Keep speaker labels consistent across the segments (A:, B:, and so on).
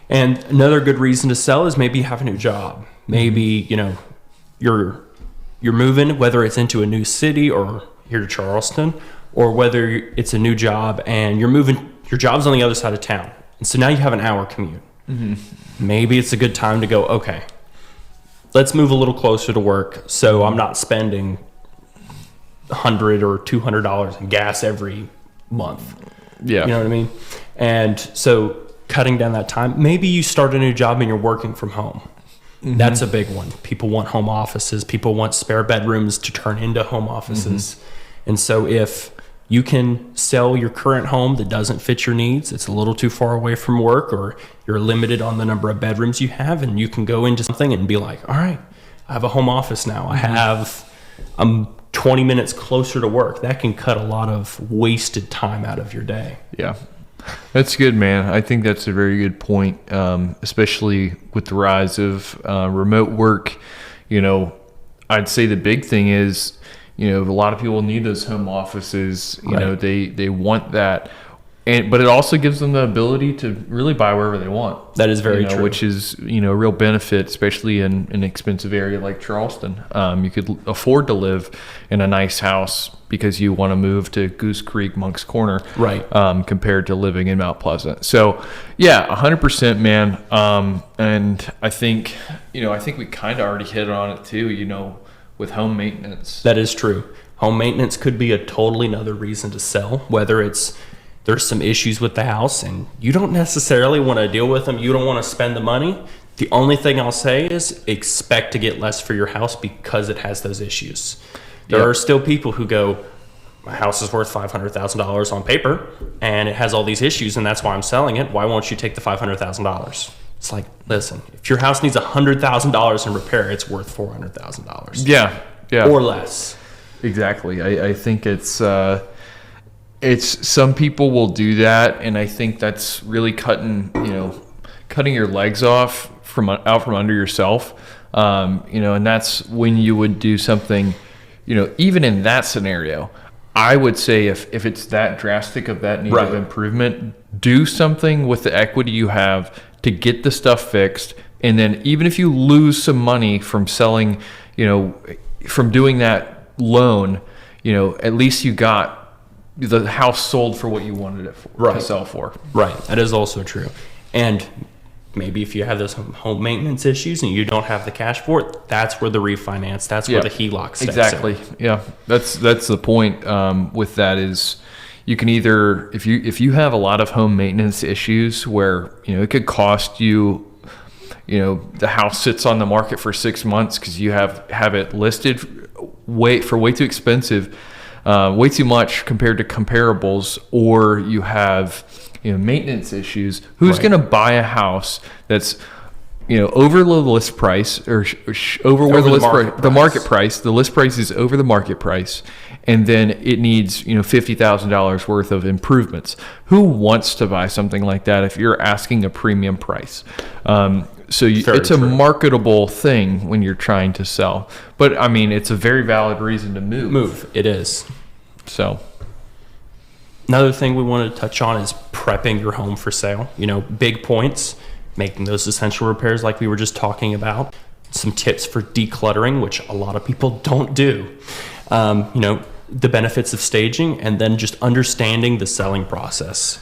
A: And another good reason to sell is maybe you have a new job. Maybe, you're moving, whether it's into a new city or here to Charleston, or whether it's a new job and you're moving, your job's on the other side of town. And so now you have an hour commute. Maybe it's a good time to go, okay, let's move a little closer to work so I'm not spending $100 or $200 in gas every month.
B: Yeah.
A: You know what I mean? And so cutting down that time, maybe you start a new job and you're working from home. That's a big one. People want home offices. People want spare bedrooms to turn into home offices. And so if you can sell your current home that doesn't fit your needs, it's a little too far away from work, or you're limited on the number of bedrooms you have, and you can go into something and be like, all right, I have a home office now. I'm 20 minutes closer to work. That can cut a lot of wasted time out of your day.
B: Yeah. That's good, man. I think that's a very good point, especially with the rise of remote work. I'd say the big thing is, a lot of people need those home offices. They want that. But it also gives them the ability to really buy wherever they want.
A: That is very true.
B: Which is, a real benefit, especially in an expensive area like Charleston. You could afford to live in a nice house because you want to move to Goose Creek, Monk's Corner,
A: right?
B: Compared to living in Mount Pleasant. So, yeah, 100%, man. And I think we kind of already hit on it too, with home maintenance.
A: That is true. Home maintenance could be a totally another reason to sell, whether it's there's some issues with the house and you don't necessarily want to deal with them. You don't want to spend the money. The only thing I'll say is expect to get less for your house because it has those issues. There are still people who go, my house is worth $500,000 on paper and it has all these issues and that's why I'm selling it. Why won't you take the $500,000? It's like, listen, if your house needs $100,000 in repair, it's worth $400,000.
B: Yeah.
A: Or less.
B: Exactly. I think it's some people will do that, and I think that's really cutting your legs off out from under yourself. And that's when you would do something, even in that scenario, I would say if it's that drastic of that need of improvement, do something with the equity you have to get the stuff fixed. And then even if you lose some money from selling, from doing that loan, at least you got the house sold for what you wanted it to sell for. Right.
A: That is also true. And maybe if you have those home maintenance issues and you don't have the cash for it, that's where the refinance, that's where the HELOC steps
B: Exactly. In. Yeah. That's the point with that is you can either, if you have a lot of home maintenance issues where, it could cost you, the house sits on the market for 6 months because you have it listed way too expensive, way too much compared to comparables, or you have maintenance issues. Who's going to buy a house that's over the list price or over where the market price? The list price is over the market price, and then it needs $50,000 worth of improvements. Who wants to buy something like that if you're asking a premium price? It's a marketable thing when you're trying to sell. But I mean, it's a very valid reason to move.
A: It is.
B: So
A: another thing we wanted to touch on is prepping your home for sale. Big points, making those essential repairs like we were just talking about. Some tips for decluttering, which a lot of people don't do. The benefits of staging, and then just understanding the selling process.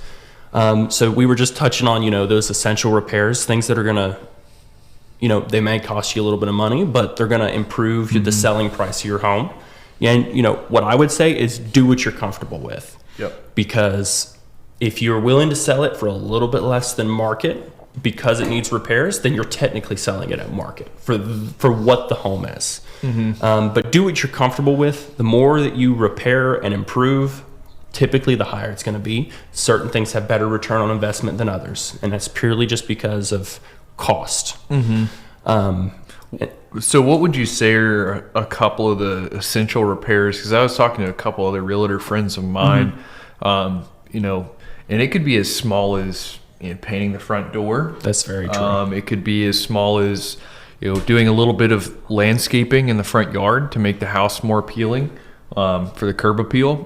A: So we were just touching on, those essential repairs, things that are going to, they may cost you a little bit of money, but they're going to improve the selling price of your home. And, what I would say is do what you're comfortable with.
B: Yep.
A: Because if you're willing to sell it for a little bit less than market because it needs repairs, then you're technically selling it at market for what the home is. But do what you're comfortable with. The more that you repair and improve, typically the higher it's going to be. Certain things have better return on investment than others, and that's purely just because of cost.
B: So what would you say are a couple of the essential repairs? Because I was talking to a couple other realtor friends of mine, and it could be as small as painting the front door.
A: That's very true.
B: It could be as small as doing a little bit of landscaping in the front yard to make the house more appealing for the curb appeal.